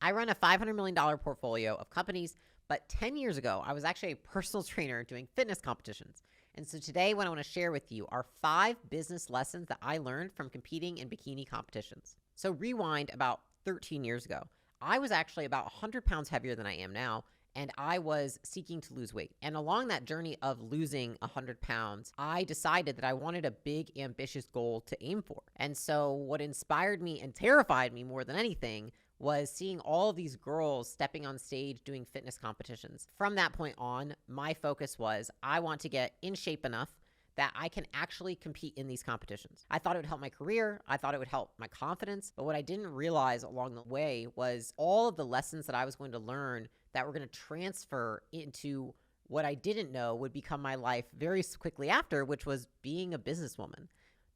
I run a $500 million portfolio of companies, but 10 years ago, I was actually a personal trainer doing fitness competitions. And so today, what I want to share with you are 5 business lessons that I learned from competing in bikini competitions. So rewind about 13 years ago. I was actually about 100 pounds heavier than I am now, and I was seeking to lose weight. And along that journey of losing 100 pounds, I decided that I wanted a big, ambitious goal to aim for. And so what inspired me and terrified me more than anything was seeing all of these girls stepping on stage doing fitness competitions. From that point on, my focus was I want to get in shape enough that I can actually compete in these competitions. I thought it would help my career. I thought it would help my confidence. But what I didn't realize along the way was all of the lessons that I was going to learn that were going to transfer into what I didn't know would become my life very quickly after, which was being a businesswoman.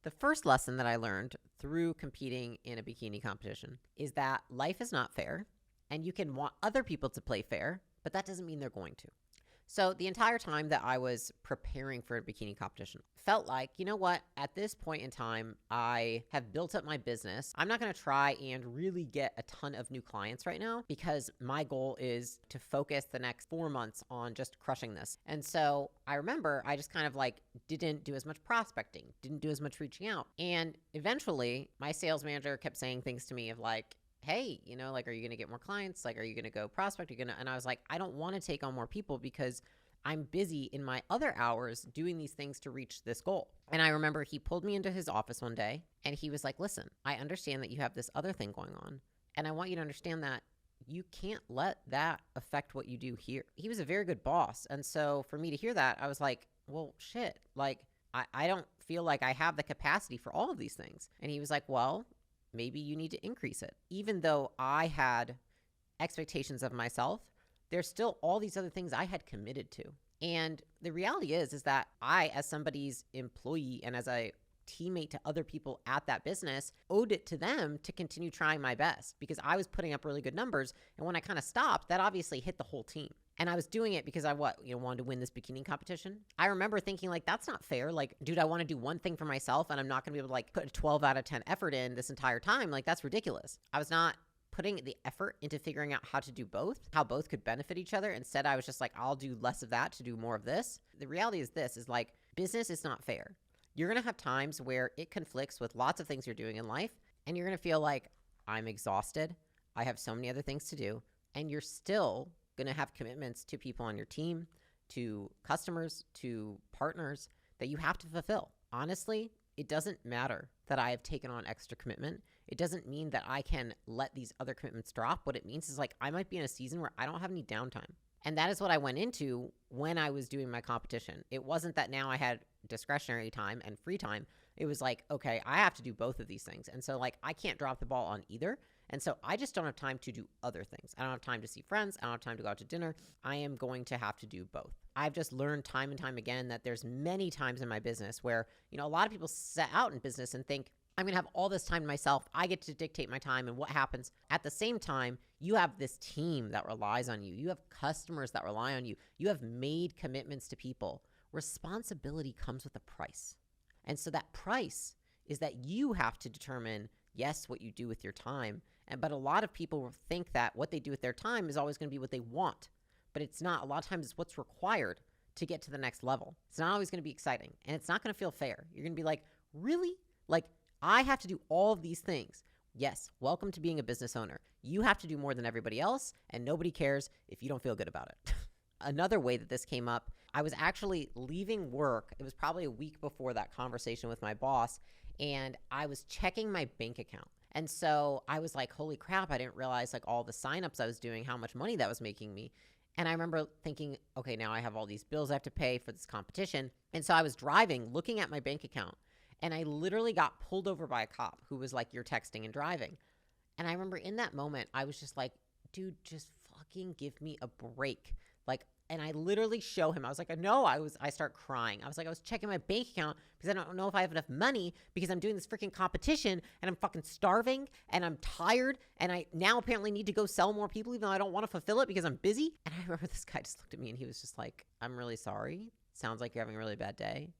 The first lesson that I learned through competing in a bikini competition is that life is not fair, and you can want other people to play fair, but that doesn't mean they're going to. So the entire time that I was preparing for a bikini competition, felt like, you know what, at this point in time, I have built up my business. I'm not going to try and really get a ton of new clients right now because my goal is to focus the next 4 months on just crushing this. And so I remember I just kind of like didn't do as much prospecting, didn't do as much reaching out. And eventually my sales manager kept saying things to me of like, hey, you know, like, are you going to get more clients? Like, are you going to go prospect? And I was like, I don't want to take on more people because I'm busy in my other hours doing these things to reach this goal. And I remember he pulled me into his office one day and he was like, listen, I understand that you have this other thing going on. And I want you to understand that you can't let that affect what you do here. He was a very good boss. And so for me to hear that, I was like, well, shit, like, I don't feel like I have the capacity for all of these things. And he was like, well, maybe you need to increase it. Even though I had expectations of myself, there's still all these other things I had committed to. And the reality is that I, as somebody's employee and as a teammate to other people at that business, owed it to them to continue trying my best because I was putting up really good numbers. And when I kind of stopped, that obviously hit the whole team. And I was doing it because I wanted to win this bikini competition. I remember thinking like, that's not fair. Like, dude, I want to do one thing for myself and I'm not going to be able to like put a 12 out of 10 effort in this entire time. Like, that's ridiculous. I was not putting the effort into figuring out how to do both, how both could benefit each other. Instead, I was just like, I'll do less of that to do more of this. The reality is like, business is not fair. You're going to have times where it conflicts with lots of things you're doing in life. And you're going to feel like, I'm exhausted. I have so many other things to do. And you're still going to have commitments to people on your team, to customers, to partners that you have to fulfill. Honestly, it doesn't matter that I have taken on extra commitment. It doesn't mean that I can let these other commitments drop. What it means is like, I might be in a season where I don't have any downtime. And that is what I went into when I was doing my competition. It wasn't that now I had discretionary time and free time. It was like, okay, I have to do both of these things. And so like, I can't drop the ball on either. And so I just don't have time to do other things. I don't have time to see friends. I don't have time to go out to dinner. I am going to have to do both. I've just learned time and time again that there's many times in my business where, a lot of people set out in business and think, I'm going to have all this time to myself. I get to dictate my time and what happens. At the same time, you have this team that relies on you. You have customers that rely on you. You have made commitments to people. Responsibility comes with a price. And so that price is that you have to determine, yes, what you do with your time. But a lot of people think that what they do with their time is always going to be what they want. But it's not. A lot of times it's what's required to get to the next level. It's not always going to be exciting. And it's not going to feel fair. You're going to be like, really? Like, I have to do all of these things. Yes, welcome to being a business owner. You have to do more than everybody else, and nobody cares if you don't feel good about it. Another way that this came up, I was actually leaving work. It was probably a week before that conversation with my boss, and I was checking my bank account. And so I was like, holy crap, I didn't realize like all the signups I was doing, how much money that was making me. And I remember thinking, okay, now I have all these bills I have to pay for this competition. And so I was driving, looking at my bank account, and I literally got pulled over by a cop who was like, you're texting and driving. And I remember in that moment, I was just like, dude, just fucking give me a break. Like, and I literally show him, I was like, no, I start crying. I was like, I was checking my bank account because I don't know if I have enough money because I'm doing this freaking competition and I'm fucking starving and I'm tired. And I now apparently need to go sell more people, even though I don't want to fulfill it because I'm busy. And I remember this guy just looked at me and he was just like, I'm really sorry. Sounds like you're having a really bad day,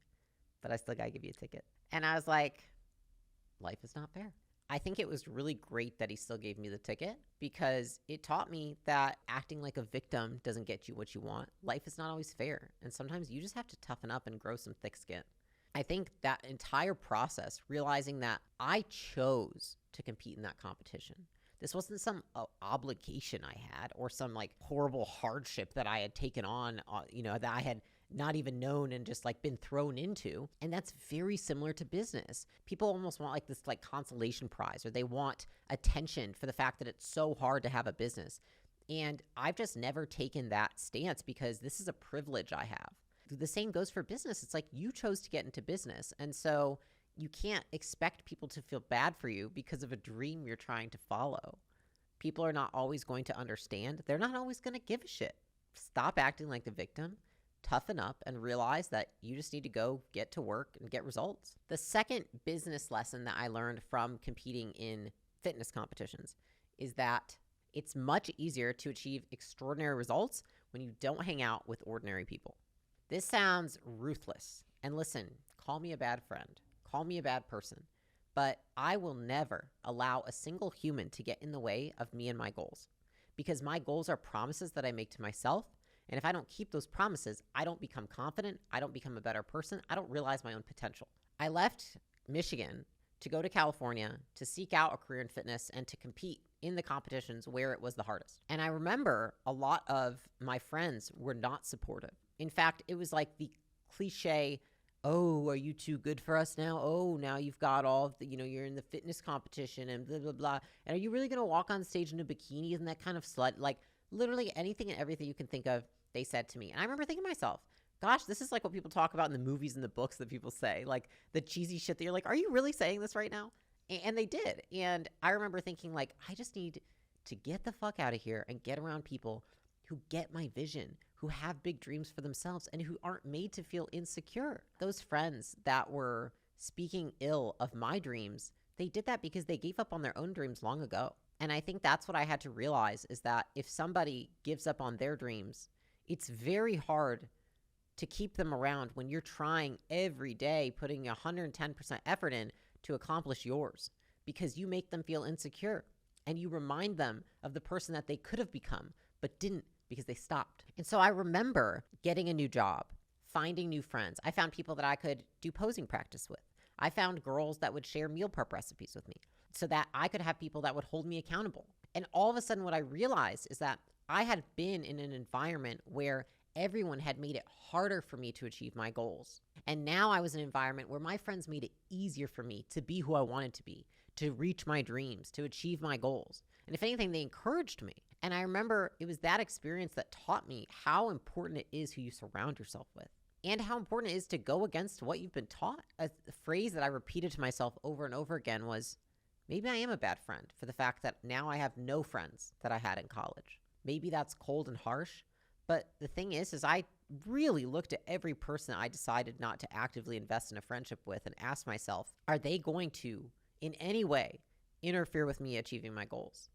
but I still got to give you a ticket. And I was like, life is not fair. I think it was really great that he still gave me the ticket because it taught me that acting like a victim doesn't get you what you want. Life is not always fair, and sometimes you just have to toughen up and grow some thick skin. I think that entire process, realizing that I chose to compete in that competition. This wasn't some obligation I had or some like horrible hardship that I had taken on, that I had not even known and just like been thrown into. And that's very similar to business. People almost want like this like consolation prize, or they want attention for the fact that it's so hard to have a business. And I've just never taken that stance because this is a privilege I have. The same goes for business. It's like you chose to get into business. And so you can't expect people to feel bad for you because of a dream you're trying to follow. People are not always going to understand. They're not always going to give a shit. Stop acting like the victim, toughen up, and realize that you just need to go get to work and get results. The second business lesson that I learned from competing in fitness competitions is that it's much easier to achieve extraordinary results when you don't hang out with ordinary people. This sounds ruthless. And listen, call me a bad friend. Call me a bad person. But I will never allow a single human to get in the way of me and my goals. Because my goals are promises that I make to myself. And if I don't keep those promises, I don't become confident. I don't become a better person. I don't realize my own potential. I left Michigan to go to California to seek out a career in fitness and to compete in the competitions where it was the hardest. And I remember a lot of my friends were not supportive. In fact, it was like the cliche, oh, are you too good for us now? Oh, now you've got all of the, you're in the fitness competition and blah, blah, blah. And are you really going to walk on stage in a bikini? Isn't that kind of slut? Like literally anything and everything you can think of, they said to me. And I remember thinking to myself, gosh, this is like what people talk about in the movies and the books that people say, like the cheesy shit that you're like, are you really saying this right now? And they did. And I remember thinking like, I just need to get the fuck out of here and get around people who get my vision, who have big dreams for themselves, and who aren't made to feel insecure. Those friends that were speaking ill of my dreams, they did that because they gave up on their own dreams long ago. And I think that's what I had to realize is that if somebody gives up on their dreams, it's very hard to keep them around when you're trying every day, putting 110% effort in to accomplish yours, because you make them feel insecure and you remind them of the person that they could have become but didn't because they stopped. And so I remember getting a new job, finding new friends. I found people that I could do posing practice with. I found girls that would share meal prep recipes with me so that I could have people that would hold me accountable. And all of a sudden what I realized is that I had been in an environment where everyone had made it harder for me to achieve my goals. And now I was in an environment where my friends made it easier for me to be who I wanted to be, to reach my dreams, to achieve my goals. And if anything, they encouraged me. And I remember it was that experience that taught me how important it is who you surround yourself with and how important it is to go against what you've been taught. A phrase that I repeated to myself over and over again was, maybe I am a bad friend for the fact that now I have no friends that I had in college. Maybe that's cold and harsh, but the thing is I really looked at every person I decided not to actively invest in a friendship with and asked myself, are they going to, in any way, interfere with me achieving my goals?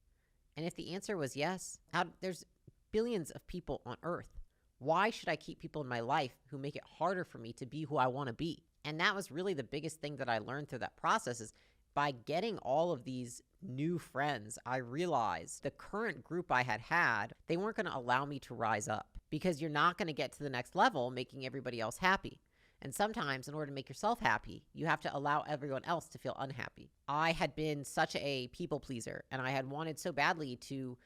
And if the answer was yes, there's billions of people on earth. Why should I keep people in my life who make it harder for me to be who I want to be? And that was really the biggest thing that I learned through that process is by getting all of these new friends, I realized the current group I had, they weren't going to allow me to rise up because you're not going to get to the next level making everybody else happy. And sometimes in order to make yourself happy, you have to allow everyone else to feel unhappy. I had been such a people pleaser and I had wanted so badly to,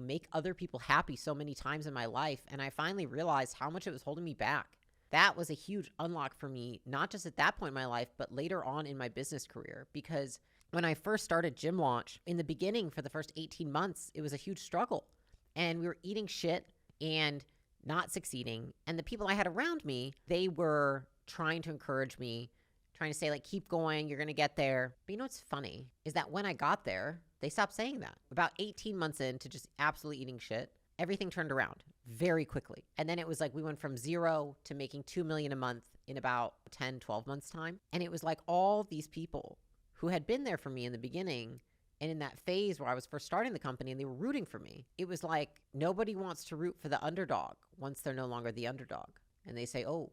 make other people happy so many times in my life. And I finally realized how much it was holding me back. That was a huge unlock for me, not just at that point in my life, but later on in my business career. Because when I first started Gym Launch, in the beginning for the first 18 months, it was a huge struggle. And we were eating shit and not succeeding. And the people I had around me, they were trying to encourage me, trying to say like, keep going, you're going to get there. But you know what's funny is that when I got there, they stopped saying that. About 18 months into just absolutely eating shit, everything turned around very quickly. And then it was like we went from 0 to making $2 million a month in about 10, 12 months time. And it was like all these people who had been there for me in the beginning and in that phase where I was first starting the company and they were rooting for me, it was like nobody wants to root for the underdog once they're no longer the underdog. And they say, oh,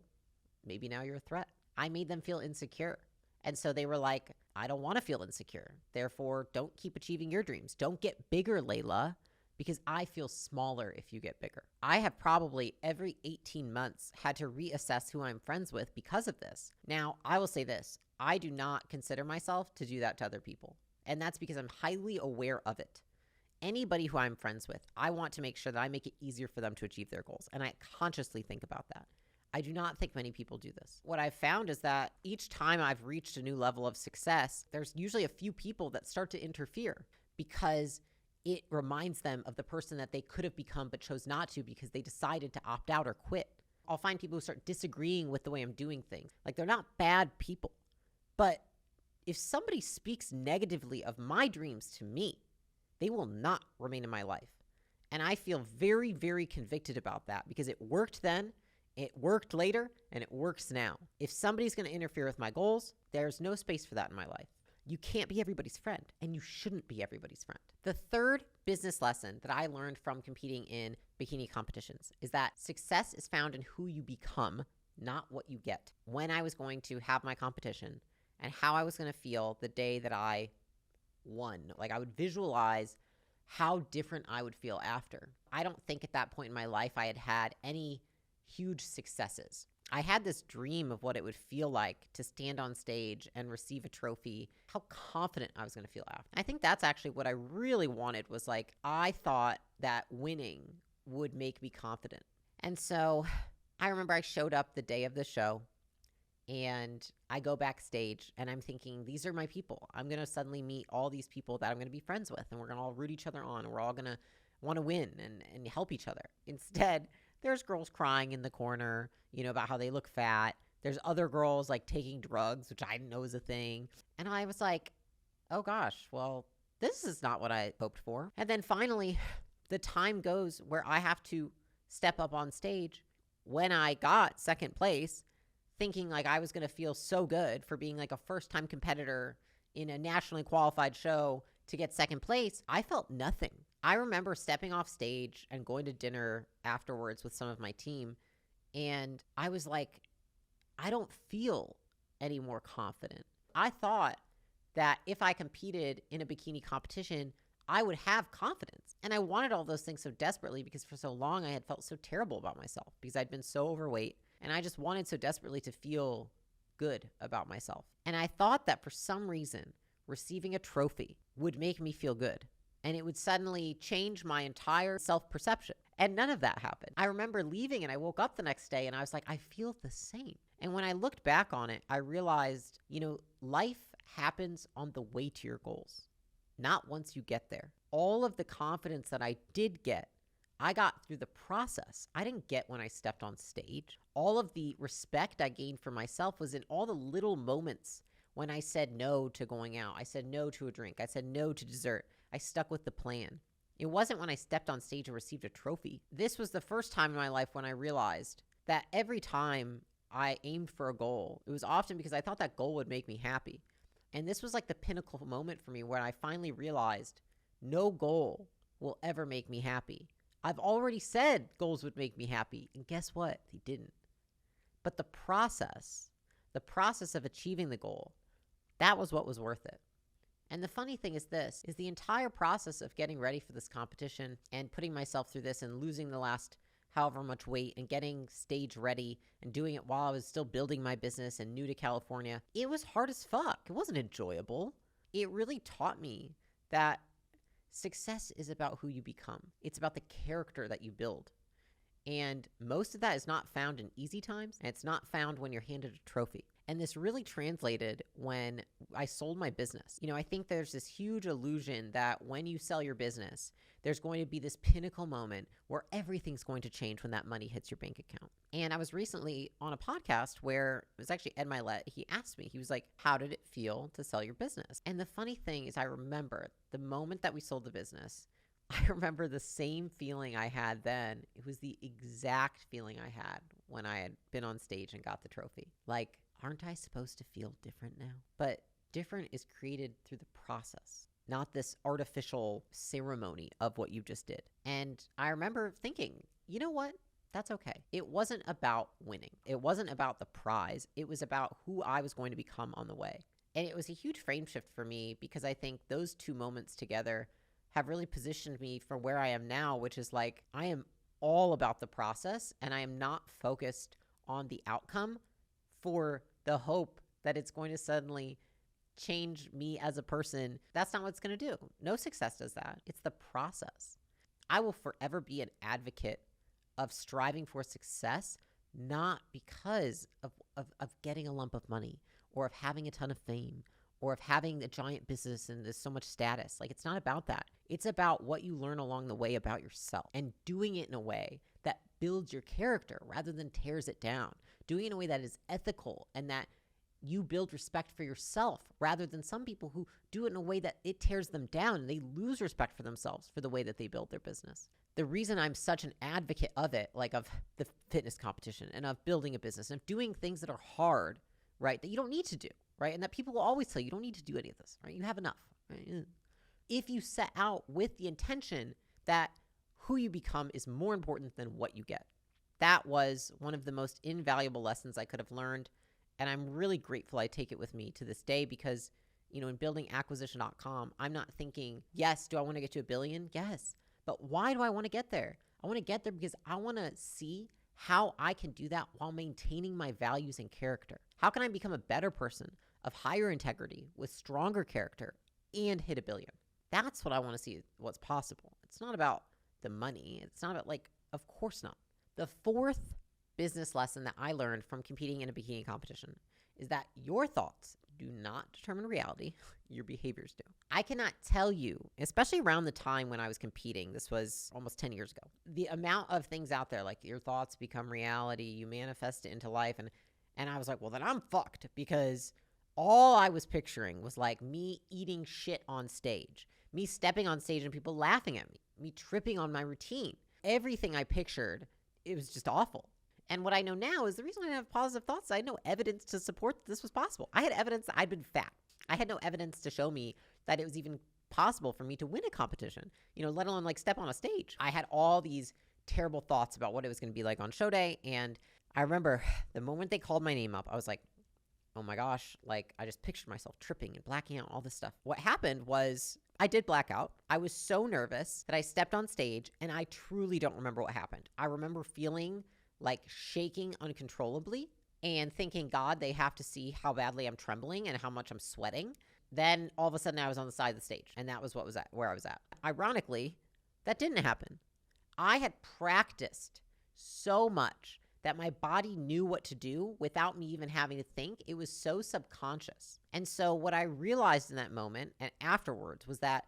maybe now you're a threat. I made them feel insecure. And so they were like, I don't want to feel insecure. Therefore, don't keep achieving your dreams. Don't get bigger, Layla, because I feel smaller if you get bigger. I have probably every 18 months had to reassess who I'm friends with because of this. Now, I will say this. I do not consider myself to do that to other people. And that's because I'm highly aware of it. Anybody who I'm friends with, I want to make sure that I make it easier for them to achieve their goals. And I consciously think about that. I do not think many people do this. What I've found is that each time I've reached a new level of success, there's usually a few people that start to interfere because it reminds them of the person that they could have become but chose not to because they decided to opt out or quit. I'll find people who start disagreeing with the way I'm doing things. Like, they're not bad people. But if somebody speaks negatively of my dreams to me, they will not remain in my life. And I feel very, very convicted about that because it worked then, it worked later, and it works now. If somebody's going to interfere with my goals, there's no space for that in my life. You can't be everybody's friend, and you shouldn't be everybody's friend. The third business lesson that I learned from competing in bikini competitions is that success is found in who you become, not what you get. When I was going to have my competition and how I was going to feel the day that I won, like, I would visualize how different I would feel after. I don't think at that point in my life I had had any huge successes. I had this dream of what it would feel like to stand on stage and receive a trophy, how confident I was going to feel after. I think that's actually what I really wanted, was like, I thought that winning would make me confident. And so I remember I showed up the day of the show and I go backstage and I'm thinking, these are my people. I'm going to suddenly meet all these people that I'm going to be friends with, and we're going to all root each other on, and we're all going to want to win and help each other. Instead, there's girls crying in the corner, about how they look fat. There's other girls like taking drugs, which I didn't know was a thing. And I was like, oh gosh, well, this is not what I hoped for. And then finally, the time goes where I have to step up on stage. When I got second place, thinking like I was going to feel so good for being like a first-time competitor in a nationally qualified show to get second place, I felt nothing. I remember stepping off stage and going to dinner afterwards with some of my team, and I was like, I don't feel any more confident. I thought that if I competed in a bikini competition, I would have confidence. And I wanted all those things so desperately because for so long I had felt so terrible about myself because I'd been so overweight, and I just wanted so desperately to feel good about myself. And I thought that for some reason, receiving a trophy would make me feel good, and it would suddenly change my entire self-perception. And none of that happened. I remember leaving and I woke up the next day and I was like, I feel the same. And when I looked back on it, I realized, life happens on the way to your goals, not once you get there. All of the confidence that I did get, I got through the process. I didn't get when I stepped on stage. All of the respect I gained for myself was in all the little moments when I said no to going out. I said no to a drink. I said no to dessert. I stuck with the plan. It wasn't when I stepped on stage and received a trophy. This was the first time in my life when I realized that every time I aimed for a goal, it was often because I thought that goal would make me happy. And this was like the pinnacle moment for me where I finally realized no goal will ever make me happy. I've already said goals would make me happy, and guess what? They didn't. But the process of achieving the goal, that was what was worth it. And the funny thing is the entire process of getting ready for this competition and putting myself through this and losing the last however much weight and getting stage ready and doing it while I was still building my business and new to California, it was hard as fuck. It wasn't enjoyable. It really taught me that success is about who you become. It's about the character that you build. And most of that is not found in easy times, and it's not found when you're handed a trophy. And this really translated when I sold my business. I think there's this huge illusion that when you sell your business, there's going to be this pinnacle moment where everything's going to change when that money hits your bank account. And I was recently on a podcast where it was actually Ed Milet. He asked me, he was like, how did it feel to sell your business? And the funny thing is I remember the moment that we sold the business, I remember the same feeling I had then. It was the exact feeling I had when I had been on stage and got the trophy. Like, aren't I supposed to feel different now? But different is created through the process, not this artificial ceremony of what you just did. And I remember thinking, you know what? That's okay. It wasn't about winning. It wasn't about the prize. It was about who I was going to become on the way. And it was a huge frame shift for me because I think those two moments together have really positioned me for where I am now, which is like I am all about the process and I am not focused on the outcome for the hope that it's going to suddenly change me as a person. That's not what it's going to do. No success does that. It's the process. I will forever be an advocate of striving for success, not because of getting a lump of money or of having a ton of fame or of having a giant business and there's so much status. Like, it's not about that. It's about what you learn along the way about yourself and doing it in a way that builds your character rather than tears it down. Doing it in a way that is ethical and that you build respect for yourself rather than some people who do it in a way that it tears them down and they lose respect for themselves for the way that they build their business. The reason I'm such an advocate of it, like of the fitness competition and of building a business and of doing things that are hard, right, that you don't need to do, right, and that people will always tell you, you don't need to do any of this, right, you have enough, right? If you set out with the intention that who you become is more important than what you get. That was one of the most invaluable lessons I could have learned. And I'm really grateful I take it with me to this day because, in building acquisition.com, I'm not thinking, yes, do I want to get to $1 billion? Yes. But why do I want to get there? I want to get there because I want to see how I can do that while maintaining my values and character. How can I become a better person of higher integrity with stronger character and hit $1 billion? That's what I want to see what's possible. It's not about the money. It's not about of course not. The fourth business lesson that I learned from competing in a bikini competition is that your thoughts do not determine reality. Your behaviors do. I cannot tell you, especially around the time when I was competing, this was almost 10 years ago, the amount of things out there, like your thoughts become reality, you manifest it into life. And I was like, well, then I'm fucked because all I was picturing was like me eating shit on stage, me stepping on stage and people laughing at me tripping on my routine. Everything I pictured, it was just awful. And what I know now is the reason I have positive thoughts, I had no evidence to support this was possible. I had evidence that I'd been fat. I had no evidence to show me that it was even possible for me to win a competition, let alone step on a stage. I had all these terrible thoughts about what it was going to be like on show day. And I remember the moment they called my name up, I was like, oh my gosh, I just pictured myself tripping and blacking out, all this stuff. What happened was I did black out. I was so nervous that I stepped on stage and I truly don't remember what happened. I remember feeling shaking uncontrollably and thinking, God, they have to see how badly I'm trembling and how much I'm sweating. Then all of a sudden I was on the side of the stage and that was where I was at. Ironically, that didn't happen. I had practiced so much that my body knew what to do without me even having to think. It was so subconscious. And so what I realized in that moment and afterwards was that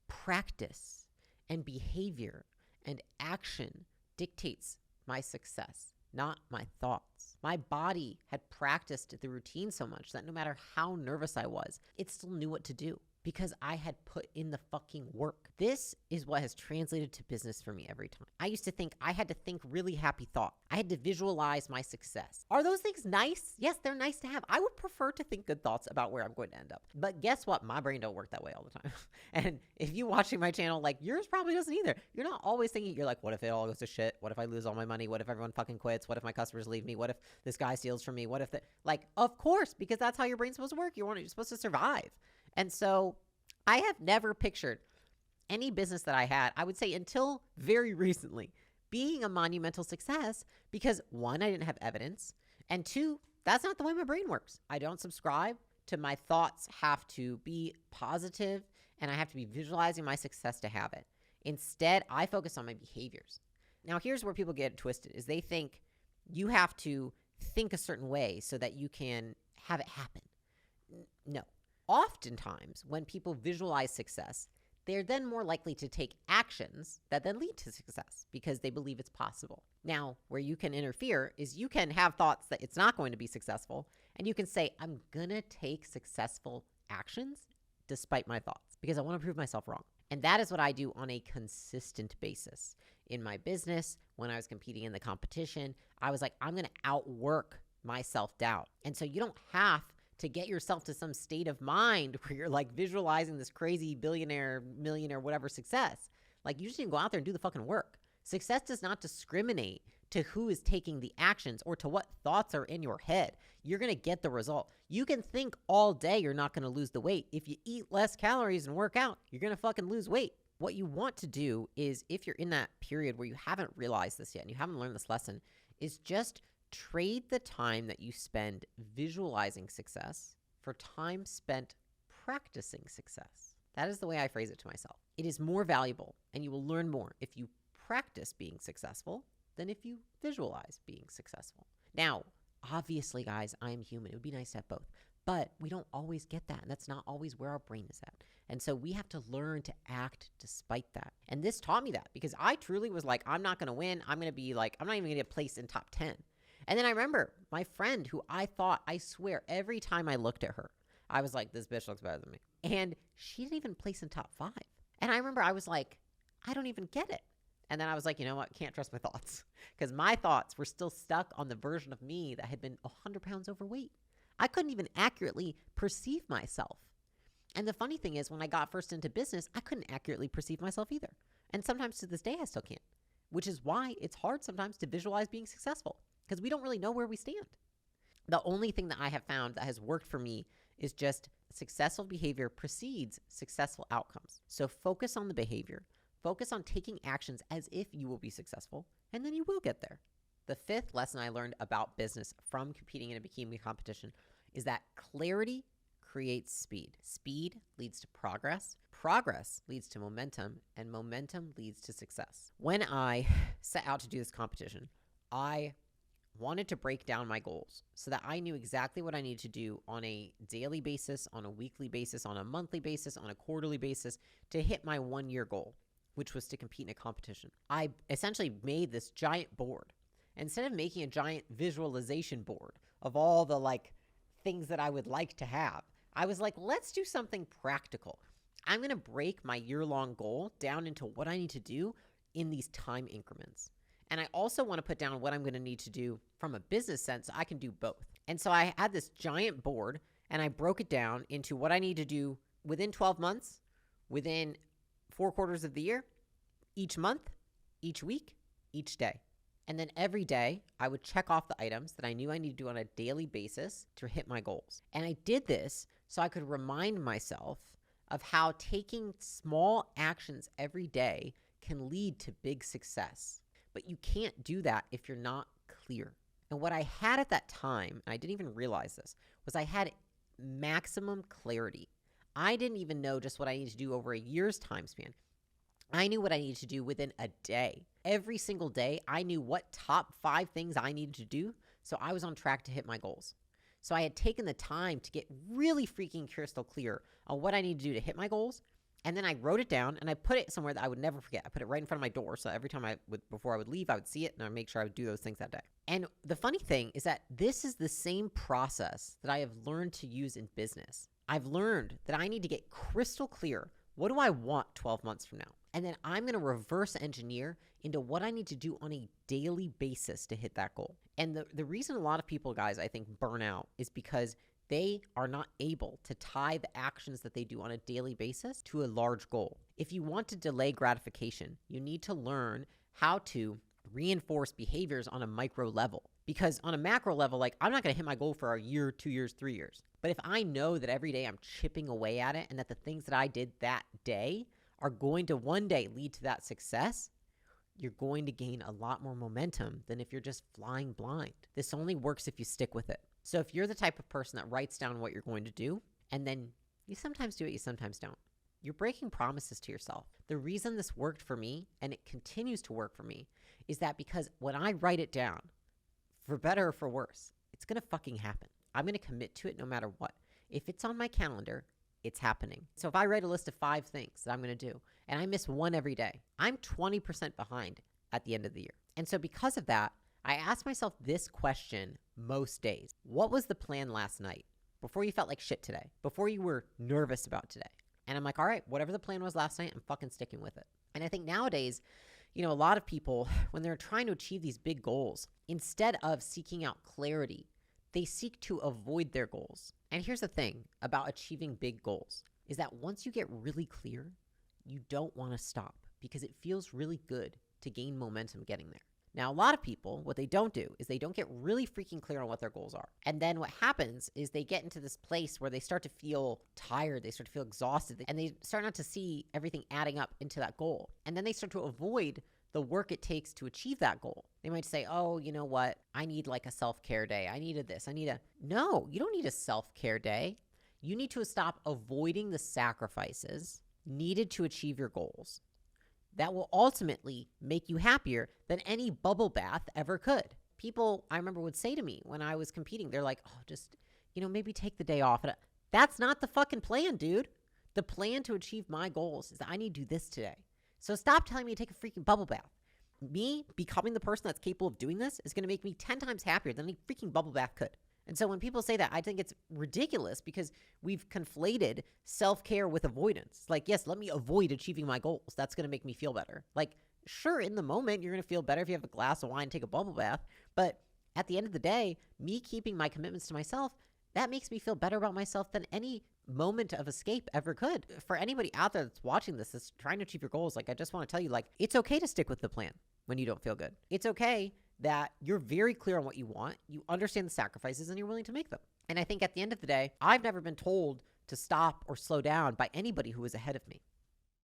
practice and behavior and action dictates my success, not my thoughts. My body had practiced the routine so much that no matter how nervous I was, it still knew what to do because I had put in the fucking work. This is what has translated to business for me every time. I used to think I had to think really happy thoughts. I had to visualize my success. Are those things nice? Yes, they're nice to have. I would prefer to think good thoughts about where I'm going to end up. But guess what? My brain don't work that way all the time. And if you watching my channel, yours probably doesn't either. You're not always thinking, you're like, what if it all goes to shit? What if I lose all my money? What if everyone fucking quits? What if my customers leave me? What if this guy steals from me? What if of course, because that's how your brain's supposed to work. You're supposed to survive. And so I have never pictured any business that I had, I would say until very recently, being a monumental success because one, I didn't have evidence, and two, that's not the way my brain works. I don't subscribe to my thoughts have to be positive and I have to be visualizing my success to have it. Instead, I focus on my behaviors. Now, here's where people get twisted is they think you have to think a certain way so that you can have it happen. No. Oftentimes, when people visualize success, they're then more likely to take actions that then lead to success because they believe it's possible. Now, where you can interfere is you can have thoughts that it's not going to be successful, and you can say, I'm going to take successful actions despite my thoughts because I want to prove myself wrong. And that is what I do on a consistent basis. In my business, when I was competing in the competition, I was like, I'm going to outwork my self-doubt. And so you don't have to get yourself to some state of mind where you're visualizing this crazy billionaire, millionaire, whatever success. You just need to go out there and do the fucking work. Success does not discriminate to who is taking the actions or to what thoughts are in your head, you're going to get the result. You can think all day you're not going to lose the weight. If you eat less calories and work out, you're going to fucking lose weight. What you want to do is, if you're in that period where you haven't realized this yet and you haven't learned this lesson, is just trade the time that you spend visualizing success for time spent practicing success. That is the way I phrase it to myself. It is more valuable, and you will learn more if you practice being successful than if you visualize being successful. Now, obviously, guys, I am human. It would be nice to have both, but we don't always get that, and that's not always where our brain is at. And so we have to learn to act despite that. And this taught me that, because I truly was like, I'm not going to win. I'm going to be like, I'm not even going to get placed in top 10. And then I remember my friend who I swear, every time I looked at her, I was like, this bitch looks better than me. And she didn't even place in top 5. And I remember I was like, I don't even get it. And then I was like, you know what? Can't trust my thoughts, because my thoughts were still stuck on the version of me that had been 100 pounds overweight. I couldn't even accurately perceive myself. And the funny thing is, when I got first into business, I couldn't accurately perceive myself either. And sometimes to this day, I still can't, which is why it's hard sometimes to visualize being successful, because we don't really know where we stand. The only thing that I have found that has worked for me is just successful behavior precedes successful outcomes. So focus on the behavior, focus on taking actions as if you will be successful, and then you will get there. The 5th lesson I learned about business from competing in a bikini competition is that clarity creates speed. Speed leads to progress. Progress leads to momentum, and momentum leads to success. When I set out to do this competition, I wanted to break down my goals so that I knew exactly what I needed to do on a daily basis, on a weekly basis, on a monthly basis, on a quarterly basis to hit my 1-year goal, which was to compete in a competition. I essentially made this giant board. Instead of making a giant visualization board of all the things that I would like to have, I was like, let's do something practical. I'm going to break my year-long goal down into what I need to do in these time increments. And I also want to put down what I'm going to need to do from a business sense so I can do both. And so I had this giant board, and I broke it down into what I need to do within 12 months, within 4 quarters of the year, each month, each week, each day. And then every day, I would check off the items that I knew I needed to do on a daily basis to hit my goals. And I did this so I could remind myself of how taking small actions every day can lead to big success. But you can't do that if you're not clear. And what I had at that time, and I didn't even realize this, was I had maximum clarity. I didn't even know just what I needed to do over a year's time span. I knew what I needed to do within a day. Every single day, I knew what top 5 things I needed to do, so I was on track to hit my goals. So I had taken the time to get really freaking crystal clear on what I need to do to hit my goals. And then I wrote it down, and I put it somewhere that I would never forget. I put it right in front of my door, so every time before I would leave, I would see it, and I would make sure I would do those things that day. And the funny thing is that this is the same process that I have learned to use in business. I've learned that I need to get crystal clear. What do I want 12 months from now? And then I'm going to reverse engineer into what I need to do on a daily basis to hit that goal. And the reason a lot of people, guys, I think burn out is because they are not able to tie the actions that they do on a daily basis to a large goal. If you want to delay gratification, you need to learn how to reinforce behaviors on a micro level. Because on a macro level, I'm not going to hit my goal for a year, 2 years, 3 years. But if I know that every day I'm chipping away at it and that the things that I did that day are going to one day lead to that success, you're going to gain a lot more momentum than if you're just flying blind. This only works if you stick with it. So if you're the type of person that writes down what you're going to do, and then you sometimes do it, you sometimes don't, you're breaking promises to yourself. The reason this worked for me, and it continues to work for me, is that because when I write it down, for better or for worse, it's going to fucking happen. I'm going to commit to it no matter what. If it's on my calendar, it's happening. So if I write a list of 5 things that I'm going to do, and I miss one every day, I'm 20% behind at the end of the year. And so because of that, I ask myself this question most days. What was the plan last night? Before you felt like shit today? Before you were nervous about today? And I'm like, all right, whatever the plan was last night, I'm fucking sticking with it. And I think nowadays, a lot of people, when they're trying to achieve these big goals, instead of seeking out clarity, they seek to avoid their goals. And here's the thing about achieving big goals is that once you get really clear, you don't want to stop because it feels really good to gain momentum getting there. Now, a lot of people, what they don't do is they don't get really freaking clear on what their goals are. And then what happens is they get into this place where they start to feel tired, they start to feel exhausted, and they start not to see everything adding up into that goal. And then they start to avoid the work it takes to achieve that goal. They might say, oh, you know what? I need like a self-care day. I needed this. No, you don't need a self-care day. You need to stop avoiding the sacrifices needed to achieve your goals. That will ultimately make you happier than any bubble bath ever could. People, I remember, would say to me when I was competing, they're like, oh, just, maybe take the day off. And that's not the fucking plan, dude. The plan to achieve my goals is that I need to do this today. So stop telling me to take a freaking bubble bath. Me becoming the person that's capable of doing this is going to make me 10 times happier than any freaking bubble bath could. And so when people say that, I think it's ridiculous because we've conflated self-care with avoidance. Like, yes, let me avoid achieving my goals. That's going to make me feel better. Like, sure, in the moment, you're going to feel better if you have a glass of wine and take a bubble bath. But at the end of the day, me keeping my commitments to myself, that makes me feel better about myself than any moment of escape ever could. For anybody out there that's watching this, that's trying to achieve your goals, like, I just want to tell you, like, it's okay to stick with the plan when you don't feel good. It's okay that you're very clear on what you want, you understand the sacrifices, and you're willing to make them. And I think at the end of the day, I've never been told to stop or slow down by anybody who was ahead of me.